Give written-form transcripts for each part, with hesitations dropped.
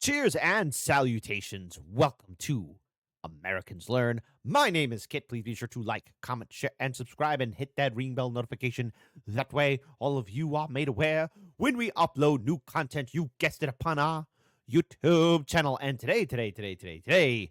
Cheers and salutations. Welcome to Americans Learn. My name is Kit. Please be sure to like, comment, share, and subscribe and hit that ring bell notification. That way, all of you are made aware when we upload new content. You guessed it, upon our YouTube channel. And today,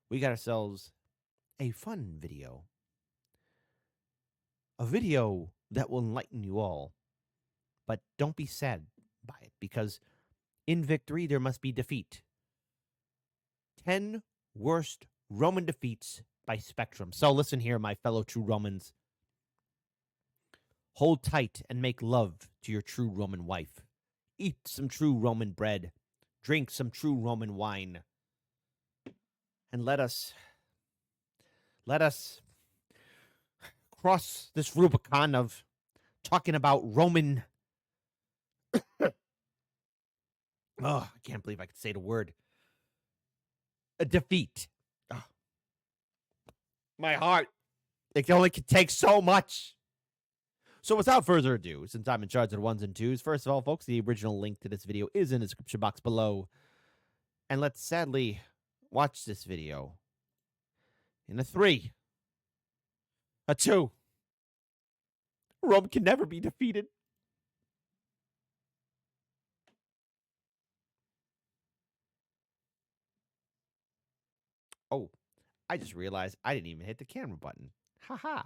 we got ourselves a fun video. A video that will enlighten you all. But don't be sad by it, because in victory, there must be defeat. 10 worst Roman defeats by Spectrum. So listen here, my fellow true Romans. Hold tight and make love to your true Roman wife. Eat some true Roman bread. Drink some true Roman wine. And let us cross this Rubicon of talking about Roman... Oh, I can't believe I could say the word. A defeat. Oh. My heart. It only can take so much. So without further ado, since I'm in charge of the ones and twos, first of all, folks, the original link to this video is in the description box below. And let's sadly watch this video in a 3, a 2. Rome can never be defeated. Oh, I just realized I didn't even hit the camera button. Haha.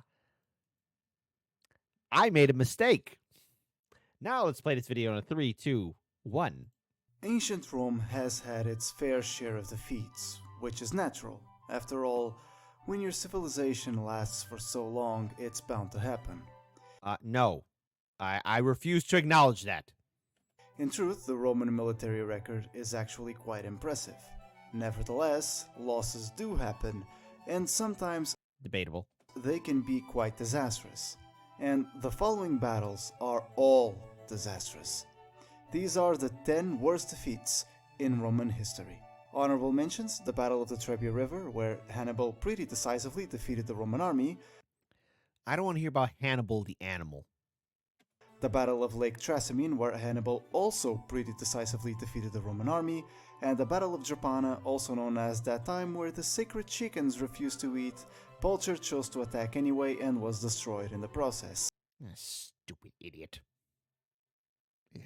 I made a mistake. Now let's play this video in a 3, 2, 1. Ancient Rome has had its fair share of defeats, which is natural. After all, when your civilization lasts for so long, it's bound to happen. No. I refuse to acknowledge that. In truth, the Roman military record is actually quite impressive. Nevertheless, losses do happen, and sometimes Debatable. they can be quite disastrous. And the following battles are all disastrous. These are the 10 worst defeats in Roman history. Honorable mentions: the Battle of the Trebia River, where Hannibal pretty decisively defeated the Roman army. I don't want to hear about Hannibal the animal. The Battle of Lake Trasimene, where Hannibal also pretty decisively defeated the Roman army. And the Battle of Drepana, also known as that time where the sacred chickens refused to eat, Pulcher chose to attack anyway and was destroyed in the process. Stupid idiot.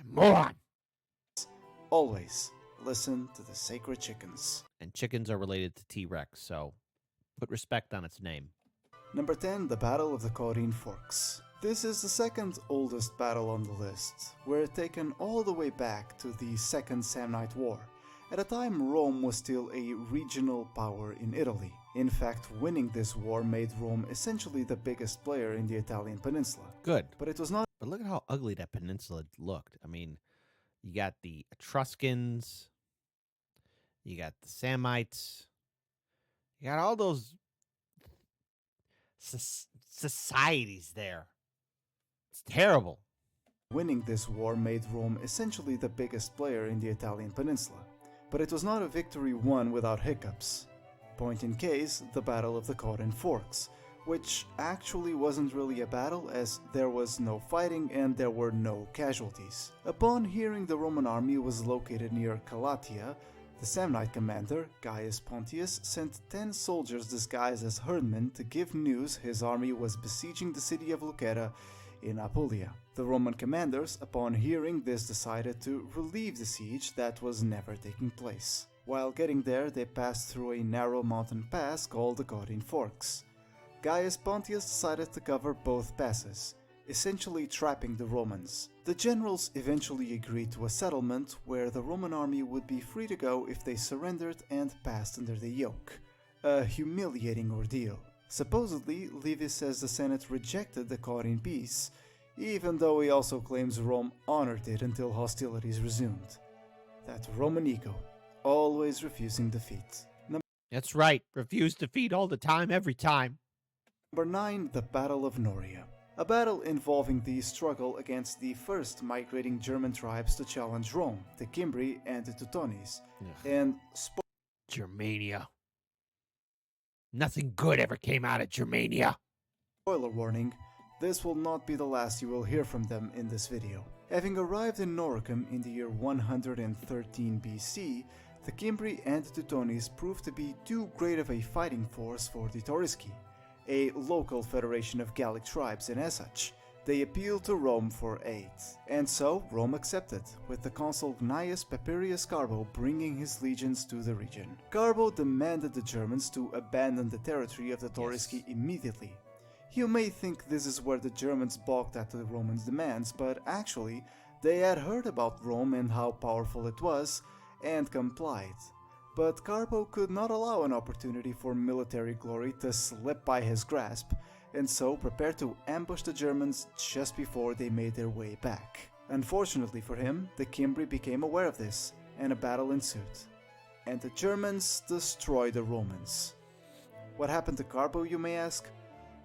Moron! Always listen to the sacred chickens. And chickens are related to T-Rex, so put respect on its name. Number 10, the Battle of the Corinth Forks. This is the second oldest battle on the list. We're taken all the way back to the Second Samnite War. At the time, Rome was still a regional power in Italy. In fact, winning this war made Rome essentially the biggest player in the Italian peninsula. Good. But it was not. But look at how ugly that peninsula looked. I mean, you got the Etruscans, you got the Samnites, you got all those societies there. It's terrible. Winning this war made Rome essentially the biggest player in the Italian peninsula. But it was not a victory won without hiccups. Point in case, the Battle of the Corinth Forks, which actually wasn't really a battle as there was no fighting and there were no casualties. Upon hearing the Roman army was located near Calatia, the Samnite commander, Gaius Pontius, sent 10 soldiers disguised as herdmen to give news his army was besieging the city of Lucera in Apulia. The Roman commanders, upon hearing this, decided to relieve the siege that was never taking place. While getting there, they passed through a narrow mountain pass called the Corinth Forks. Gaius Pontius decided to cover both passes, essentially trapping the Romans. The generals eventually agreed to a settlement where the Roman army would be free to go if they surrendered and passed under the yoke. A humiliating ordeal. Supposedly, Livy says the Senate rejected the Corinth peace, even though he also claims Rome honored it until hostilities resumed. That Roman ego, always refusing defeat. That's right. Refuse defeat all the time, every time. Number 9, the Battle of Noria. A battle involving the struggle against the first migrating German tribes to challenge Rome, the Cimbri and the Teutones, and Germania. Nothing good ever came out of Germania. Spoiler warning, this will not be the last you will hear from them in this video. Having arrived in Noricum in the year 113 BC, The Cimbri and Teutones proved to be too great of a fighting force for the Tauriski, a local federation of Gallic tribes, and as such, they appealed to Rome for aid. And so, Rome accepted, with the consul Gnaeus Papirius Carbo bringing his legions to the region. Carbo demanded the Germans to abandon the territory of the Tauriski immediately. You may think this is where the Germans balked at the Romans' demands, but actually, they had heard about Rome and how powerful it was, and complied. But Carbo could not allow an opportunity for military glory to slip by his grasp, and so prepared to ambush the Germans just before they made their way back. Unfortunately for him, the Cimbri became aware of this, and a battle ensued. And the Germans destroyed the Romans. What happened to Carbo, you may ask?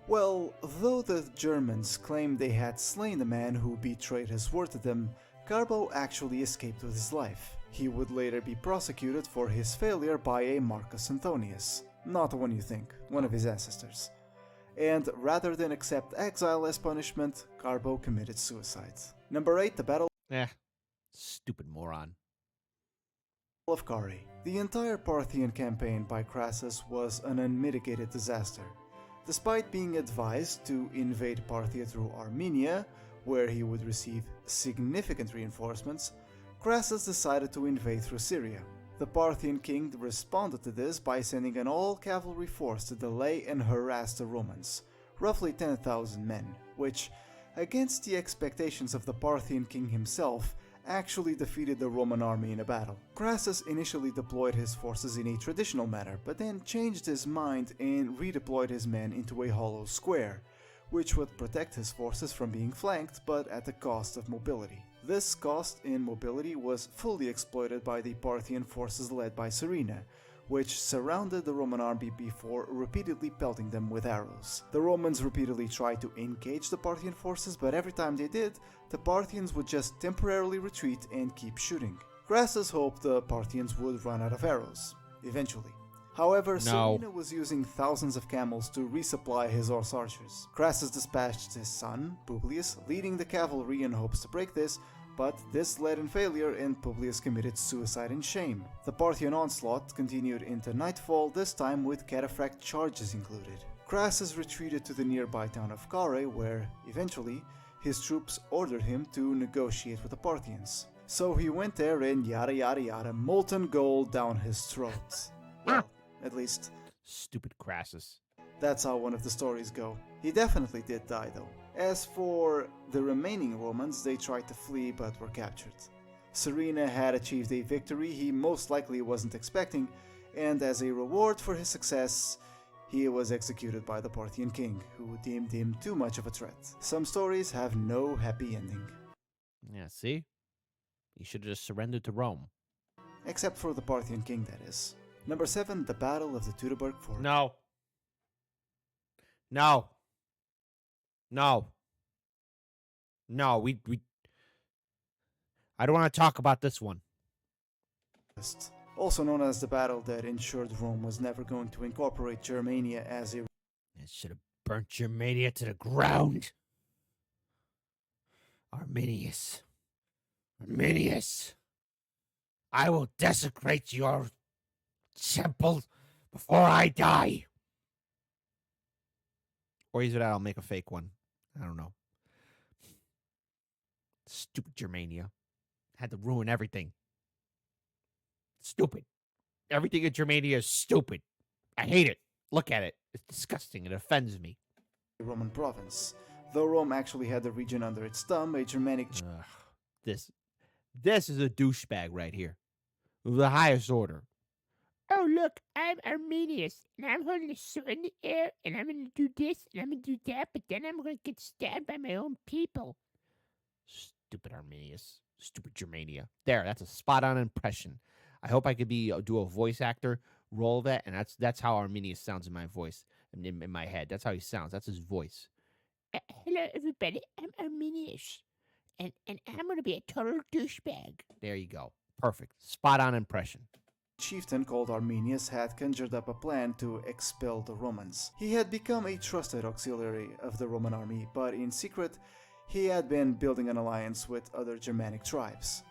Well, though the Germans claimed they had slain the man who betrayed his word to them, Carbo actually escaped with his life. He would later be prosecuted for his failure by a Marcus Antonius, not the one you think, one of his ancestors. And rather than accept exile as punishment, Carbo committed suicide. Number 8, the Battle Stupid moron. of Canai. The entire Parthian campaign by Crassus was an unmitigated disaster. Despite being advised to invade Parthia through Armenia, where he would receive significant reinforcements, Crassus decided to invade through Syria. The Parthian king responded to this by sending an all-cavalry force to delay and harass the Romans, roughly 10,000 men, which, against the expectations of the Parthian king himself, actually defeated the Roman army in a battle. Crassus initially deployed his forces in a traditional manner, but then changed his mind and redeployed his men into a hollow square, which would protect his forces from being flanked, but at the cost of mobility. This cost in mobility was fully exploited by the Parthian forces led by Serena, which surrounded the Roman army before repeatedly pelting them with arrows. The Romans repeatedly tried to engage the Parthian forces, but every time they did, the Parthians would just temporarily retreat and keep shooting. Crassus hoped the Parthians would run out of arrows, eventually. However, Serena was using thousands of camels to resupply his horse archers. Crassus dispatched his son, Publius, leading the cavalry in hopes to break this, but this led in failure and Publius committed suicide in shame. The Parthian onslaught continued into nightfall, this time with cataphract charges included. Crassus retreated to the nearby town of Canai, where, eventually, his troops ordered him to negotiate with the Parthians. So he went there and yada yada yada, molten gold down his throat. Well, at least, Stupid Crassus. that's how one of the stories go. He definitely did die though. As for the remaining Romans, they tried to flee but were captured. Serena had achieved a victory he most likely wasn't expecting, and as a reward for his success, he was executed by the Parthian king, who deemed him too much of a threat. Some stories have no happy ending. Yeah, see? He should have just surrendered to Rome. Except for the Parthian king, that is. Number 7, the Battle of the Tberg Fort. No. No. No. No, we I don't want to talk about this one. Also known as the battle that ensured Rome was never going to incorporate Germania as a... It should have burnt Germania to the ground. Arminius. Arminius. I will desecrate your temple before I die. Or either that, I'll make a fake one. I don't know. Stupid Germania. Had to ruin everything. Stupid. Everything in Germania is stupid. I hate it. Look at it. It's disgusting. It offends me. Roman province. Though Rome actually had the region under its thumb, a Germanic... This is a douchebag right here. The highest order. Oh, look, I'm Arminius, and I'm holding a sword in the air, and I'm going to do this, and I'm going to do that, but then I'm going to get stabbed by my own people. Stupid Arminius. Stupid Germania. There, that's a spot-on impression. I hope I could do a voice actor role of that, and that's how Arminius sounds in my voice, in my head. That's how he sounds. That's his voice. Hello, everybody. I'm Arminius, and I'm going to be a total douchebag. There you go. Perfect. Spot-on impression. Chieftain called Arminius had conjured up a plan to expel the Romans. He had become a trusted auxiliary of the Roman army, but in secret, he had been building an alliance with other Germanic tribes.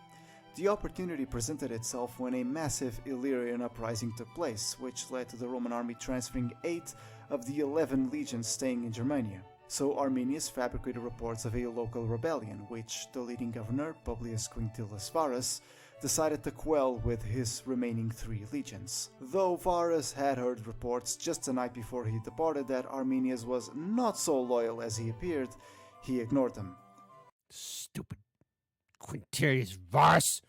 The opportunity presented itself when a massive Illyrian uprising took place, which led to the Roman army transferring 8 of the 11 legions staying in Germania. So Arminius fabricated reports of a local rebellion, which the leading governor, Publius Quinctilius Varus, decided to quell with his remaining 3 legions. Though Varus had heard reports just the night before he departed that Arminius was not so loyal as he appeared, he ignored them. Stupid Quintilius Varus.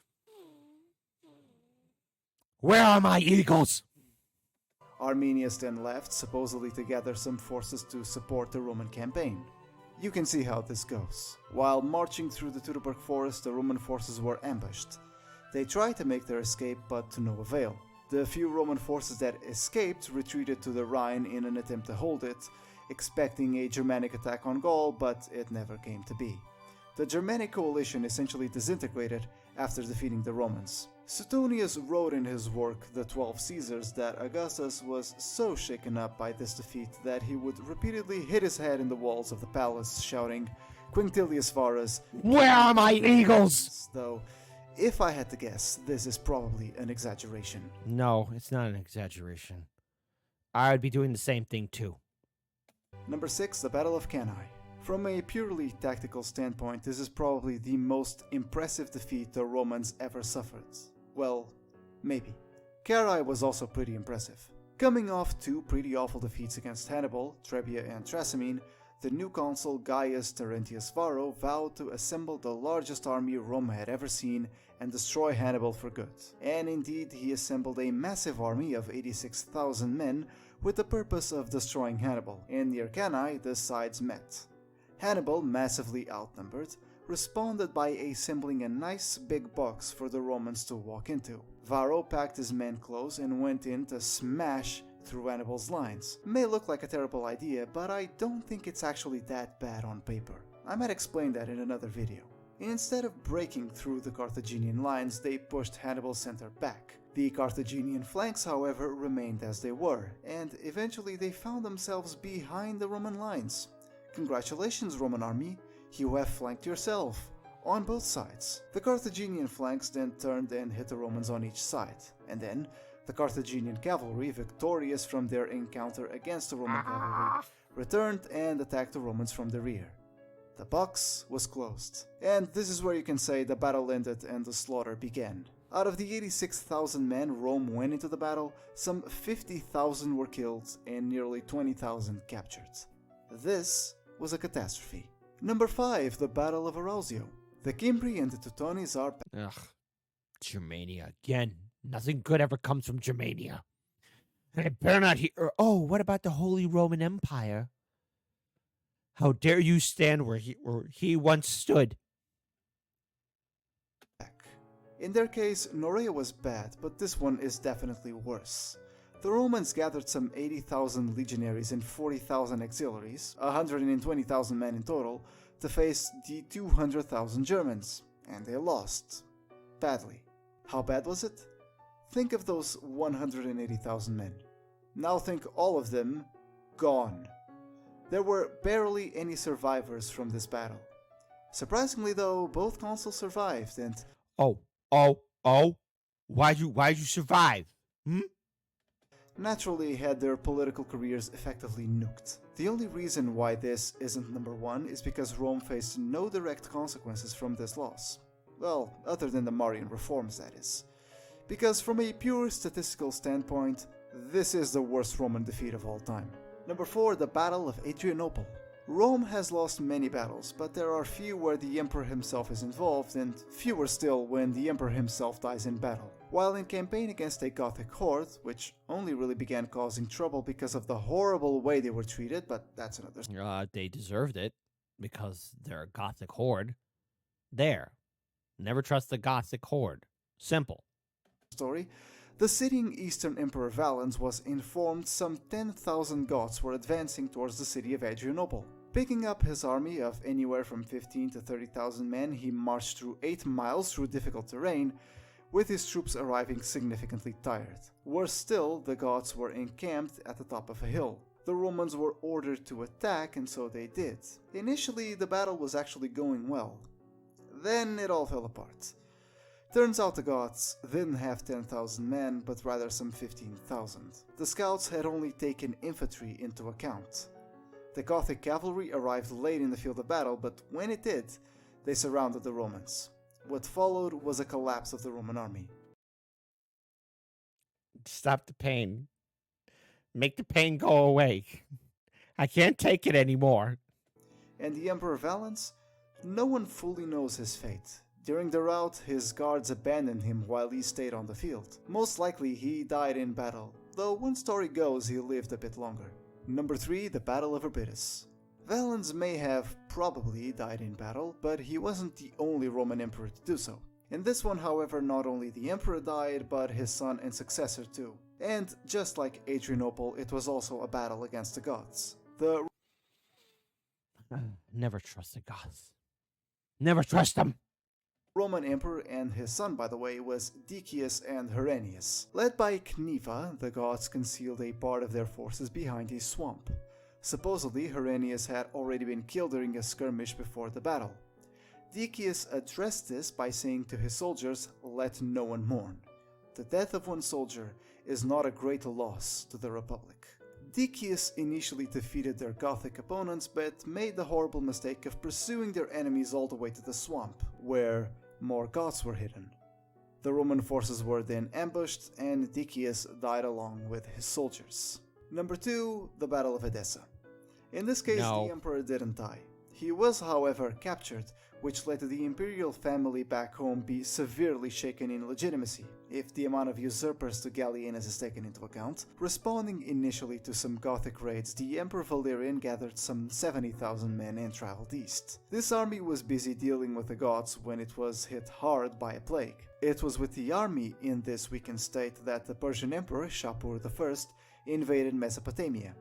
Where are my eagles? Arminius then left, supposedly to gather some forces to support the Roman campaign. You can see how this goes. While marching through the Tberg forest, the Roman forces were ambushed. They tried to make their escape, but to no avail. The few Roman forces that escaped retreated to the Rhine in an attempt to hold it, expecting a Germanic attack on Gaul, but it never came to be. The Germanic coalition essentially disintegrated after defeating the Romans. Suetonius wrote in his work The 12 Caesars that Augustus was so shaken up by this defeat that he would repeatedly hit his head in the walls of the palace, shouting, "Quinctilius Varus, where are my eagles?" Though, if I had to guess, this is probably an exaggeration. No, it's not an exaggeration. I would be doing the same thing too. Number 6, the Battle of Canai. From a purely tactical standpoint, this is probably the most impressive defeat the Romans ever suffered. Well, maybe. Canai was also pretty impressive. Coming off 2 pretty awful defeats against Hannibal, Trebia and Trasimene, the new consul Gaius Terentius Varro vowed to assemble the largest army Rome had ever seen and destroy Hannibal for good. And indeed, he assembled a massive army of 86,000 men with the purpose of destroying Hannibal, and near Cannae the sides met. Hannibal, massively outnumbered, responded by assembling a nice big box for the Romans to walk into. Varro packed his men close and went in to smash through Hannibal's lines. May look like a terrible idea, but I don't think it's actually that bad on paper. I might explain that in another video. Instead of breaking through the Carthaginian lines, they pushed Hannibal's center back. The Carthaginian flanks, however, remained as they were, and eventually they found themselves behind the Roman lines. Congratulations, Roman army, you have flanked yourself, on both sides. The Carthaginian flanks then turned and hit the Romans on each side, and then the Carthaginian cavalry, victorious from their encounter against the Roman cavalry, returned and attacked the Romans from the rear. The box was closed, and this is where you can say the battle ended and the slaughter began. Out of the 86,000 men Rome went into the battle, some 50,000 were killed and nearly 20,000 captured. This was a catastrophe. Number 5, the Battle of Arous. The Cimbri and the Teutones are... Ugh, Germania again. Nothing good ever comes from Germania. And I better not hear... Oh, what about the Holy Roman Empire? How dare you stand where he once stood? In their case, Noria was bad, but this one is definitely worse. The Romans gathered some 80,000 legionaries and 40,000 auxiliaries, 120,000 men in total, to face the 200,000 Germans, and they lost. Badly. How bad was it? Think of those 180,000 men. Now think all of them gone. There were barely any survivors from this battle. Surprisingly though, both consuls survived and... Why'd you survive? Naturally had their political careers effectively nuked. The only reason why this isn't number 1 is because Rome faced no direct consequences from this loss. Well, other than the Marian reforms, that is. Because from a pure statistical standpoint, this is the worst Roman defeat of all time. Number 4, the Battle of Adriannople. Rome has lost many battles, but there are few where the emperor himself is involved, and fewer still when the emperor himself dies in battle. While in campaign against a Gothic horde, which only really began causing trouble because of the horrible way they were treated, but that's another story. They deserved it, because they're a Gothic horde. There. Never trust the Gothic horde. Simple. The sitting Eastern Emperor Valens was informed some 10,000 Goths were advancing towards the city of Adrianople. Picking up his army of anywhere from 15 to 30,000 men, he marched through 8 miles through difficult terrain, with his troops arriving significantly tired. Worse still, the Goths were encamped at the top of a hill. The Romans were ordered to attack, and so they did. Initially, the battle was actually going well. Then it all fell apart. Turns out the Goths didn't have 10,000 men, but rather some 15,000. The scouts had only taken infantry into account. The Gothic cavalry arrived late in the field of battle, but when it did, they surrounded the Romans. What followed was a collapse of the Roman army. Stop the pain. Make the pain go away. I can't take it anymore. And the Emperor Valens? No one fully knows his fate. During the rout, his guards abandoned him while he stayed on the field. Most likely he died in battle, though one story goes he lived a bit longer. Number 3, the Battle of Adessa. Valens may have probably died in battle, but he wasn't the only Roman emperor to do so. In this one, however, not only the emperor died, but his son and successor too. And just like Adriannople, it was also a battle against the Goths. The Never trust the Goths. Never trust them. Roman emperor and his son, by the way, was Decius and Herennius. Led by Cniva, the Goths concealed a part of their forces behind a swamp. Supposedly, Herennius had already been killed during a skirmish before the battle. Decius addressed this by saying to his soldiers, "Let no one mourn. The death of one soldier is not a great loss to the Republic." Decius initially defeated their Gothic opponents, but made the horrible mistake of pursuing their enemies all the way to the swamp, where more Goths were hidden. The Roman forces were then ambushed, and Decius died along with his soldiers. Number 2, the Battle of Adessa. In this case, No. the emperor didn't die. He was, however, captured, which led to the imperial family back home be severely shaken in legitimacy, if the amount of usurpers to Gallienus is taken into account. Responding initially to some Gothic raids, the Emperor Valerian gathered some 70,000 men and traveled east. This army was busy dealing with the Goths when it was hit hard by a plague. It was with the army in this weakened state that the Persian Emperor Shapur I invaded Mesopotamia.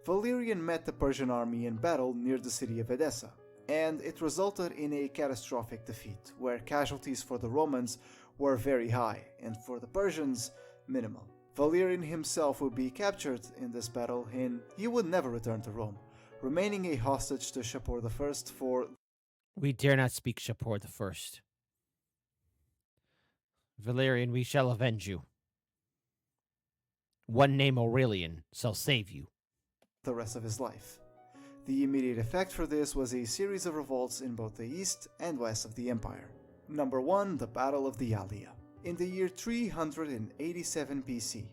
Valerian met the Persian army in battle near the city of Edessa, and it resulted in a catastrophic defeat, where casualties for the Romans were very high, and for the Persians, minimal. Valerian himself would be captured in this battle, and he would never return to Rome, remaining a hostage to Shapur I for... We dare not speak Shapur I. Valerian, we shall avenge you. One name Aurelian shall save you. the rest of his life. The immediate effect for this was a series of revolts in both the east and west of the empire. Number 1, the Battle of the Alia. In the year 387 BC,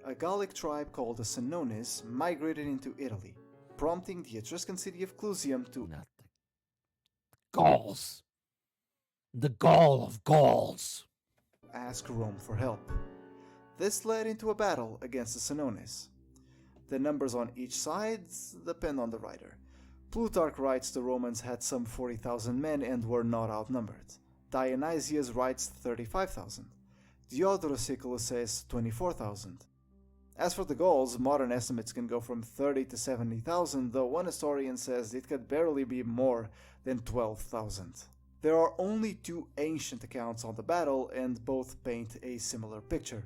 a Gallic tribe called the Senones migrated into Italy, prompting the Etruscan city of Clusium to Not the Gauls. The Gaul of Gauls. ask Rome for help. This led into a battle against the Senones. The numbers on each side depend on the writer. Plutarch writes the Romans had some 40,000 men and were not outnumbered. Dionysius writes 35,000. Diodorus Siculus says 24,000. As for the Gauls, modern estimates can go from 30 to 70,000, though one historian says it could barely be more than 12,000. There are only 2 ancient accounts on the battle, and both paint a similar picture.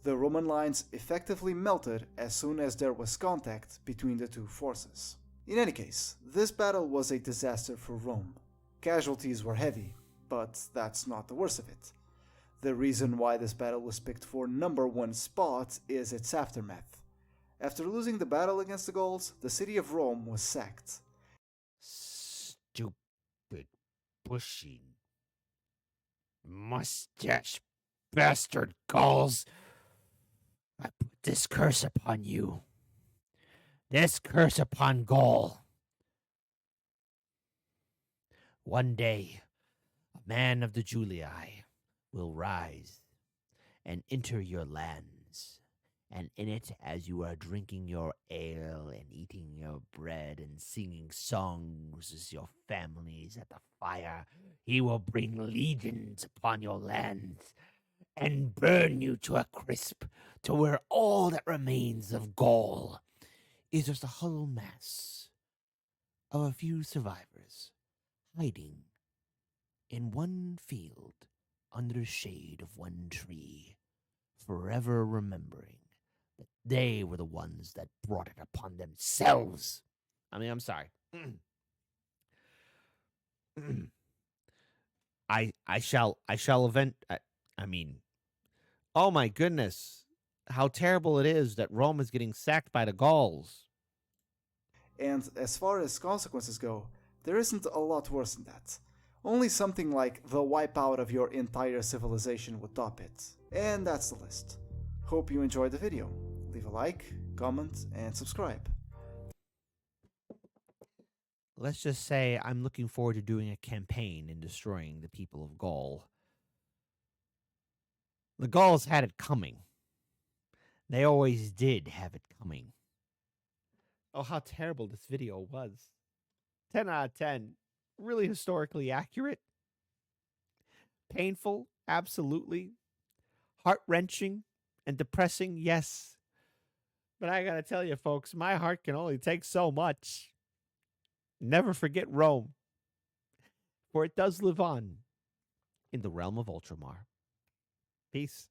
The Roman lines effectively melted as soon as there was contact between the 2 forces. In any case, this battle was a disaster for Rome. Casualties were heavy, but that's not the worst of it. The reason why this battle was picked for number 1 spot is its aftermath. After losing the battle against the Gauls, the city of Rome was sacked. Stupid, bushy, mustache bastard Gauls. I put this curse upon you. This curse upon Gaul. One day, a man of the Julii will rise and enter your lands, and in it, as you are drinking your ale and eating your bread and singing songs as your families at the fire, he will bring legions upon your lands and burn you to a crisp, to where all that remains of Gaul is just a hollow mass of a few survivors hiding in one field under the shade of one tree, forever remembering that they were the ones that brought it upon themselves. I'm sorry. I shall event. I mean, oh my goodness, how terrible it is that Rome is getting sacked by the Gauls. And as far as consequences go, there isn't a lot worse than that. Only something like the wipeout of your entire civilization would top it. And that's the list. Hope you enjoyed the video. Leave a like, comment, and subscribe. Let's just say I'm looking forward to doing a campaign in destroying the people of Gaul. The Gauls had it coming. They always did have it coming. Oh, how terrible this video was. 10 out of 10. Really historically accurate. Painful, absolutely. Heart-wrenching and depressing, yes. But I gotta tell you, folks, my heart can only take so much. Never forget Rome, for it does live on in the realm of Ultramar. Peace.